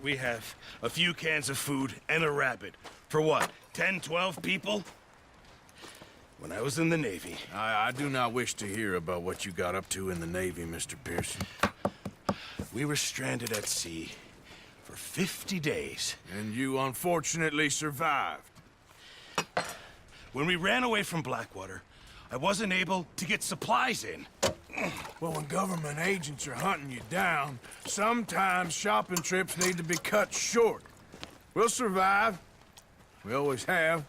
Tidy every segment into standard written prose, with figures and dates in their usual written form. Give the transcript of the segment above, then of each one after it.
we have a few cans of food and a rabbit. For what, 10, 12 people? When I was in the Navy... I do not wish to hear about what you got up to in the Navy, Mr. Pearson. We were stranded at sea for 50 days. And you unfortunately survived. When we ran away from Blackwater, I wasn't able to get supplies in. Well, when government agents are hunting you down, sometimes shopping trips need to be cut short. We'll survive. We always have.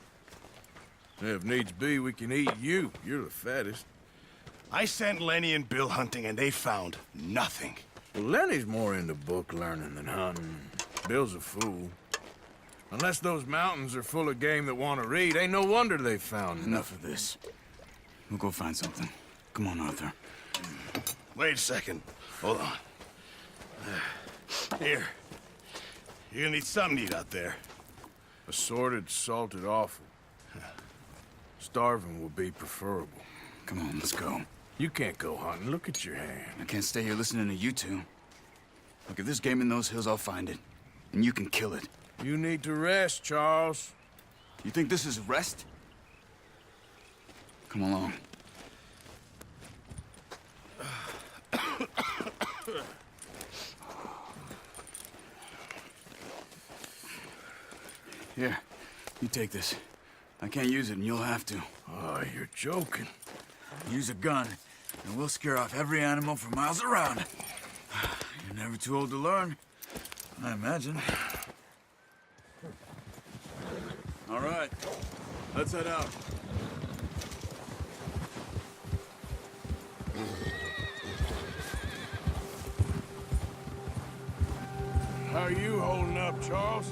If needs be, we can eat you. You're the fattest. I sent Lenny and Bill hunting, and they found nothing. Well, Lenny's more into book learning than hunting. Bill's a fool. Unless those mountains are full of game that want to read, ain't no wonder they found Enough of this. We'll go find something. Come on, Arthur. Wait a second. Hold on. Here. You're gonna need something to eat out there. Assorted, salted offal. Starving will be preferable. Come on, let's go. You can't go hunting. Look at your hand. I can't stay here listening to you two. Look, if there's game in those hills, I'll find it. And you can kill it. You need to rest, Charles. You think this is rest? Come along. Here, you take this. I can't use it, and you'll have to. Oh, you're joking. Use a gun, and we'll scare off every animal for miles around. You're never too old to learn, I imagine. All right, let's head out. How are you holding up, Charles?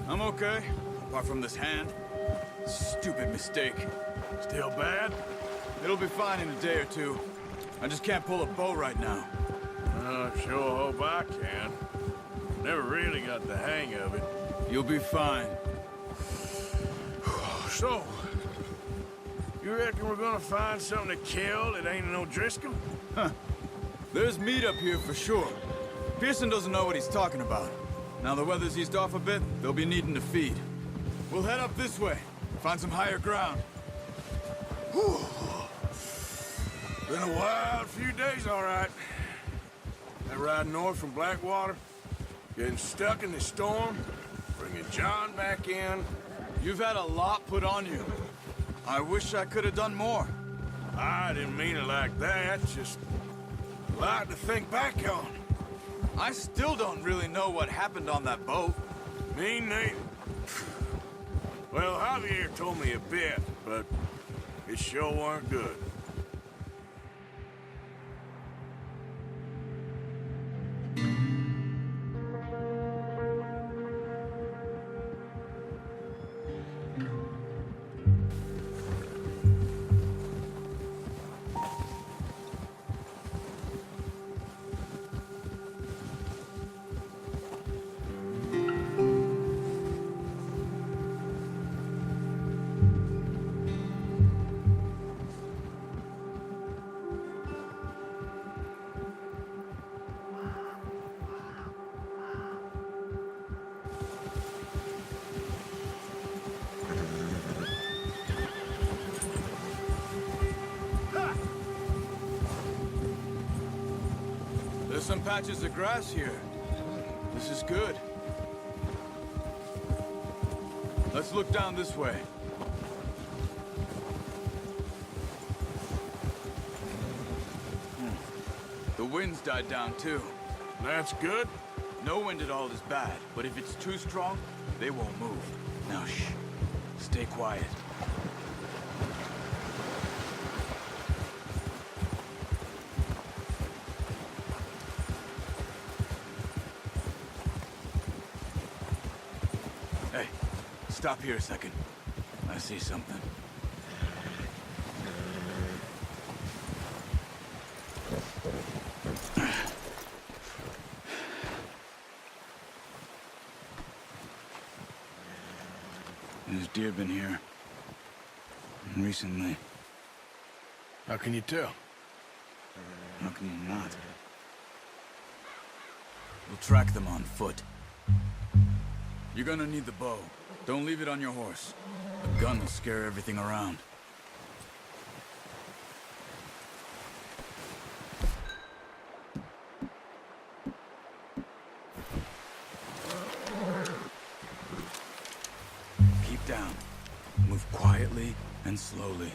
I'm okay, apart from this hand. Stupid mistake. Still bad? It'll be fine in a day or two. I just can't pull a bow right now. Sure hope I can. Never really got the hang of it. You'll be fine. So, you reckon we're gonna find something to kill that ain't no Driscoll? Huh. There's meat up here for sure. Pearson doesn't know what he's talking about. Now the weather's eased off a bit, they'll be needing to feed. We'll head up this way, find some higher ground. Whew. Been a wild few days, all right. That ride north from Blackwater, getting stuck in the storm, bringing John back in. You've had a lot put on you. I wish I could have done more. I didn't mean it like that, just a lot to think back on. I still don't really know what happened on that boat. Me neither. Well, Javier told me a bit, but it sure weren't good. There's some patches of grass here. This is good. Let's look down this way. The wind's died down too. That's good. No wind at all is bad, but if it's too strong, they won't move. Now shh. Stay quiet. Hey, stop here a second. I see something. There's deer been here. Recently. How can you tell? How can you not? We'll track them on foot. You're gonna need the bow. Don't leave it on your horse. A gun will scare everything around. Keep down. Move quietly and slowly.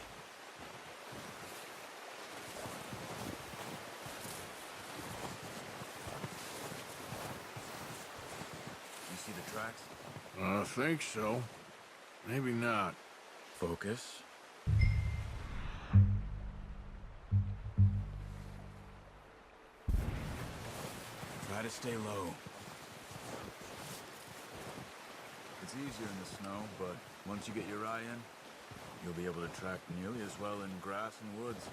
You see the tracks? I think so. Maybe not. Focus. Try to stay low. It's easier in the snow, but once you get your eye in, you'll be able to track nearly as well in grass and woods.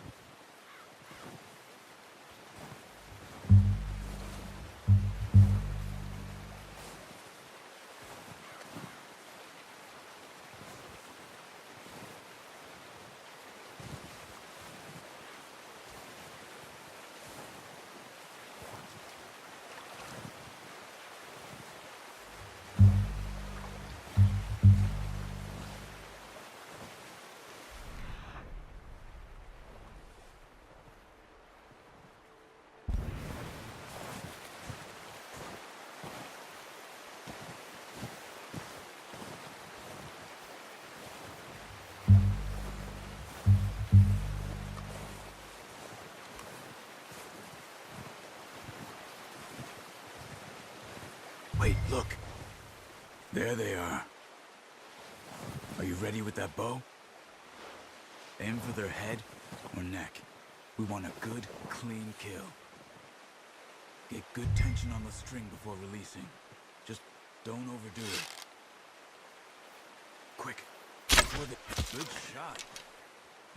Wait, look. There they are. Are you ready with that bow? Aim for their head or neck. We want a good, clean kill. Get good tension on the string before releasing. Just don't overdo it. Quick. Before the... Good shot.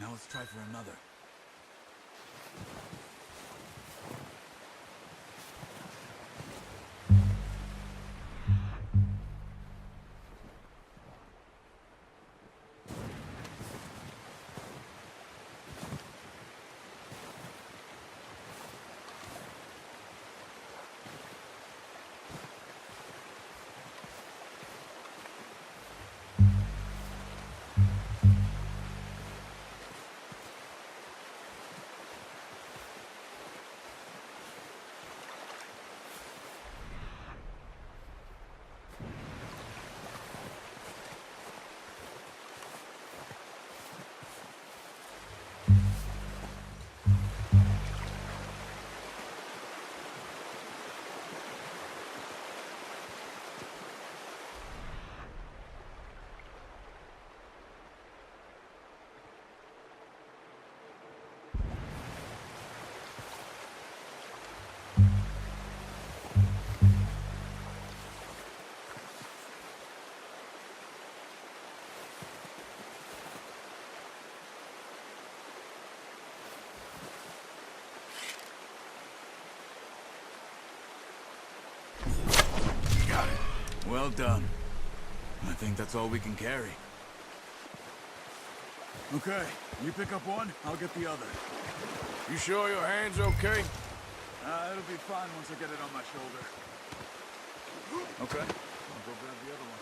Now let's try for another. Well done. I think that's all we can carry. Okay, you pick up one, I'll get the other. You sure your hand's okay? It'll be fine once I get it on my shoulder. Okay, I'll go grab the other one.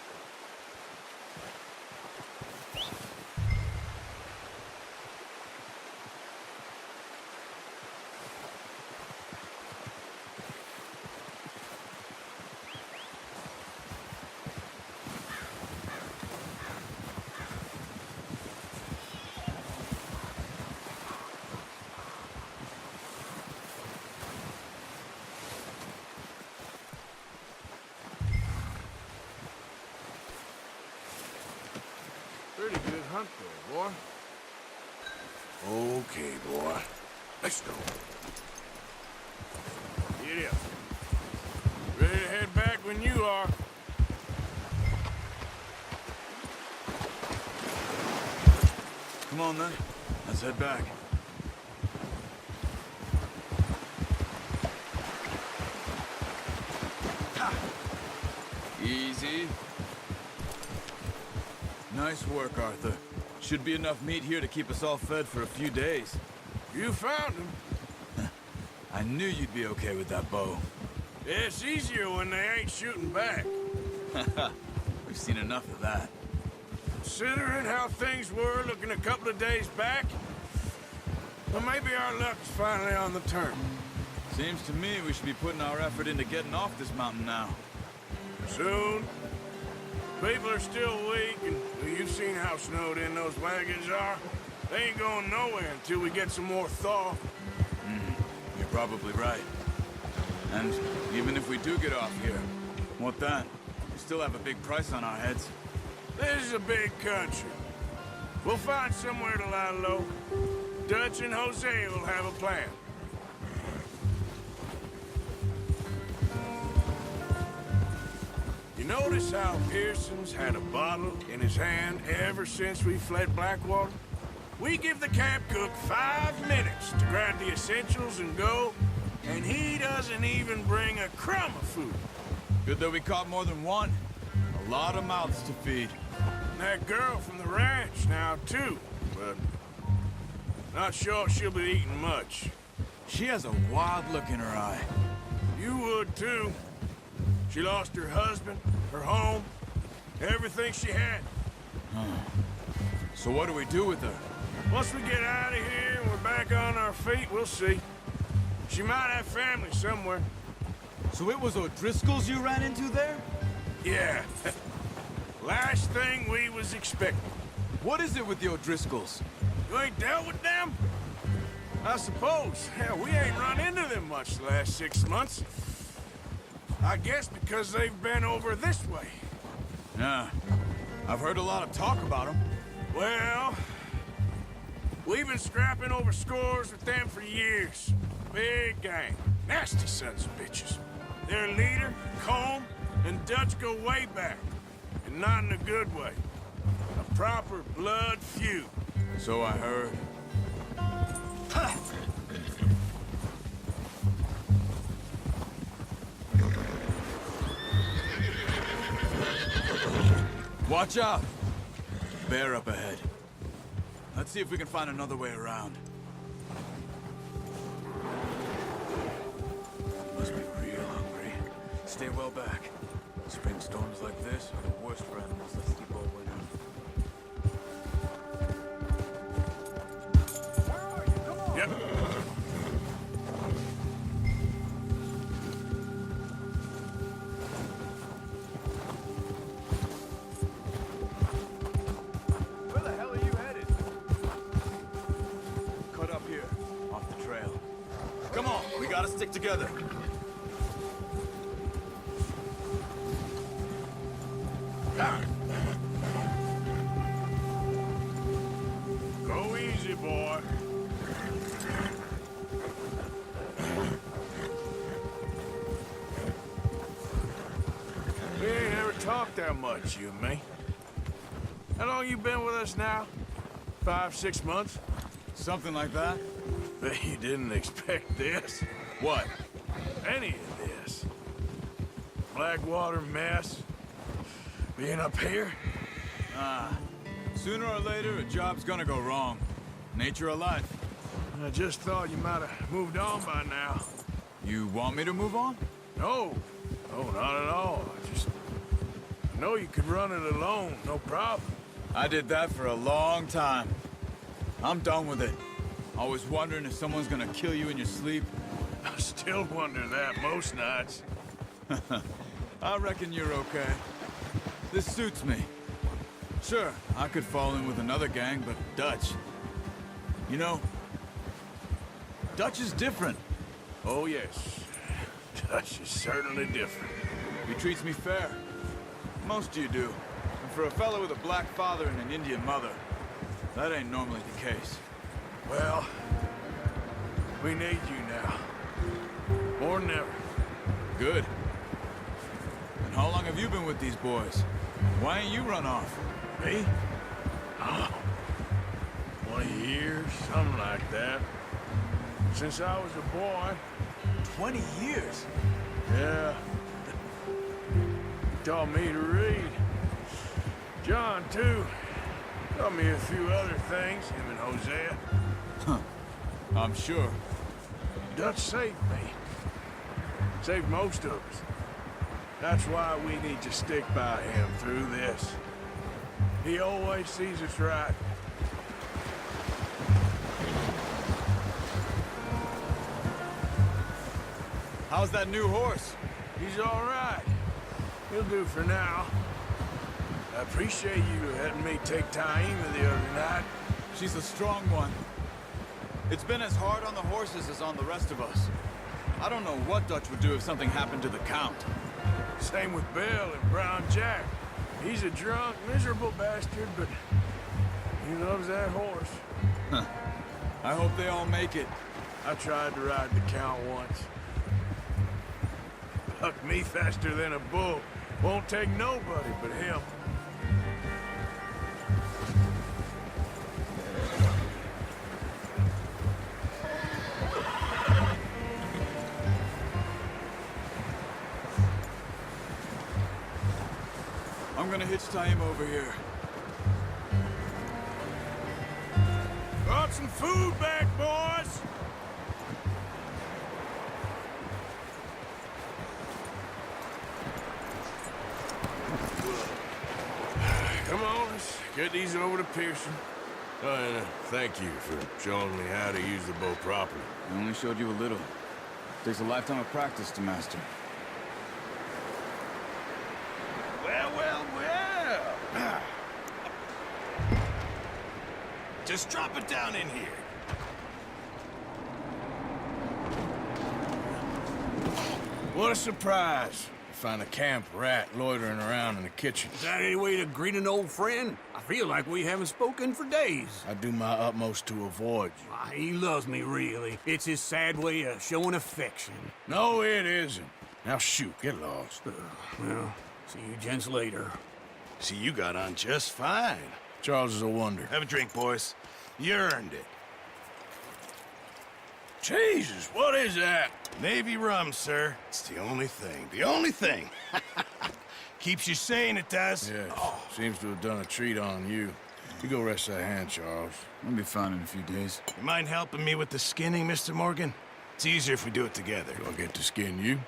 Pretty good hunt there, boy. Okay, boy. Let's go. Get up. Ready to head back when you are. Come on then, let's head back. Ha! Easy. Nice work, Arthur. Should be enough meat here to keep us all fed for a few days. You found him. I knew you'd be okay with that bow. It's easier when they ain't shooting back. We've seen enough of that. Considering how things were looking a couple of days back, well, maybe our luck's finally on the turn. Seems to me we should be putting our effort into getting off this mountain now. Soon. People are still weak, and well, you've seen how snowed in those wagons are. They ain't going nowhere until we get some more thaw. You're probably right. And even if we do get off here, what then? We still have a big price on our heads. This is a big country. We'll find somewhere to lie low. Dutch and Hosea will have a plan. You notice how Pearson's had a bottle in his hand ever since we fled Blackwater? We give the camp cook 5 minutes to grab the essentials and go, and he doesn't even bring a crumb of food. Good that we caught more than one. A lot of mouths to feed. And that girl from the ranch now, too, but not sure she'll be eating much. She has a wild look in her eye. You would, too. She lost her husband, her home, everything she had. So what do we do with her? Once we get out of here and we're back on our feet, we'll see. She might have family somewhere. So it was O'Driscoll's you ran into there? Yeah. Last thing we was expecting. What is it with the O'Driscolls? You ain't dealt with them? I suppose. Hell, we ain't run into them much the last 6 months. I guess because they've been over this way. Yeah. I've heard a lot of talk about them. Well, we've been scrapping over scores with them for years. Big gang. Nasty sons of bitches. Their leader, Colm, and Dutch go way back. And not in a good way. A proper blood feud. So I heard. Watch out! Bear up ahead. Let's see if we can find another way around. Must be real hungry. Stay well back. Spring storms like this are the worst for animals that sleep all winter. Yep. Where the hell are you headed? Cut up here, off the trail. Come on, we gotta stick together. Go easy, boy. We ain't ever talked that much, you and me. How long you been with us now? 5, 6 months? Something like that? Bet you didn't expect this. What? Any of this. Blackwater mess. Being up here? Sooner or later, a job's gonna go wrong. Nature of life. I just thought you might have moved on by now. You want me to move on? No. No, not at all. I know you could run it alone, no problem. I did that for a long time. I'm done with it. Always wondering if someone's gonna kill you in your sleep. I still wonder that most nights. I reckon you're okay. This suits me. Sure, I could fall in with another gang, but Dutch... You know, Dutch is different. Oh, yes. Dutch is certainly different. He treats me fair. Most of you do. And for a fellow with a black father and an Indian mother, that ain't normally the case. Well, we need you now. More than ever. Good. And how long have you been with these boys? Why ain't you run off? Me? Oh, 20 years, something like that. Since I was a boy. 20 years? Yeah. He taught me to read. John, too. Taught me a few other things, him and Hosea. I'm sure. Dutch saved me. Saved most of us. That's why we need to stick by him through this. He always sees us right. How's that new horse? He's all right. He'll do for now. I appreciate you letting me take Taima the other night. She's a strong one. It's been as hard on the horses as on the rest of us. I don't know what Dutch would do if something happened to the Count. Same with Bill and Brown Jack. He's a drunk, miserable bastard, but he loves that horse. Huh. I hope they all make it. I tried to ride the Count once. Bucked me faster than a bull. Won't take nobody but him. I'm gonna hitch Taima over here. Brought some food back, boys! Come on, let's get these over to Pearson. Oh, and thank you for showing me how to use the bow properly. I only showed you a little. Takes a lifetime of practice to master. Well, well, well. Just drop it down in here. What a surprise. Find a camp rat loitering around in the kitchen. Is that any way to greet an old friend? I feel like we haven't spoken for days. I do my utmost to avoid you. Why, he loves me, really. It's his sad way of showing affection. No, it isn't. Now shoot, get lost. Well, see you gents later. See, you got on just fine. Charles is a wonder. Have a drink, boys. You earned it. Jesus, what is that? Navy rum, sir. It's the only thing. The only thing. Keeps you sane, it does. Yeah, seems to have done a treat on you. You go rest that hand, Charles. I'll be fine in a few days. You mind helping me with the skinning, Mr. Morgan? It's easier if we do it together. Do I get to skin you?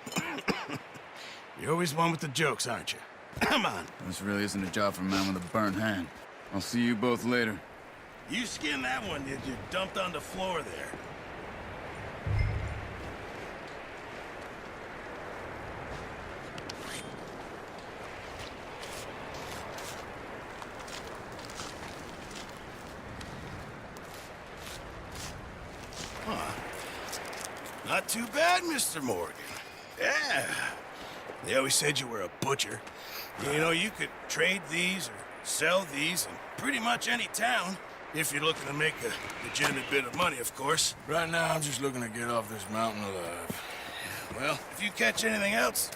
You're always one with the jokes, aren't you? Come on. This really isn't a job for a man with a burnt hand. I'll see you both later. You skinned that one, did you? Dumped on the floor there. Not too bad, Mr. Morgan. Yeah. They always said you were a butcher. You know, you could trade these or sell these in pretty much any town, if you're looking to make a legitimate bit of money, of course. Right now, I'm just looking to get off this mountain alive. Well, if you catch anything else,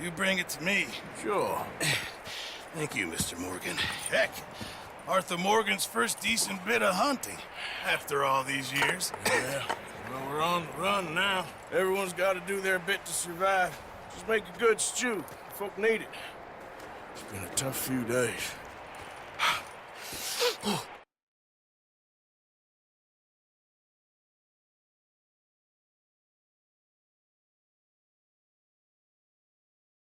you bring it to me. Sure. Thank you, Mr. Morgan. Heck, Arthur Morgan's first decent bit of hunting, after all these years. Yeah. Well, we're on the run now. Everyone's got to do their bit to survive. Just make a good stew. Folk need it. It's been a tough few days.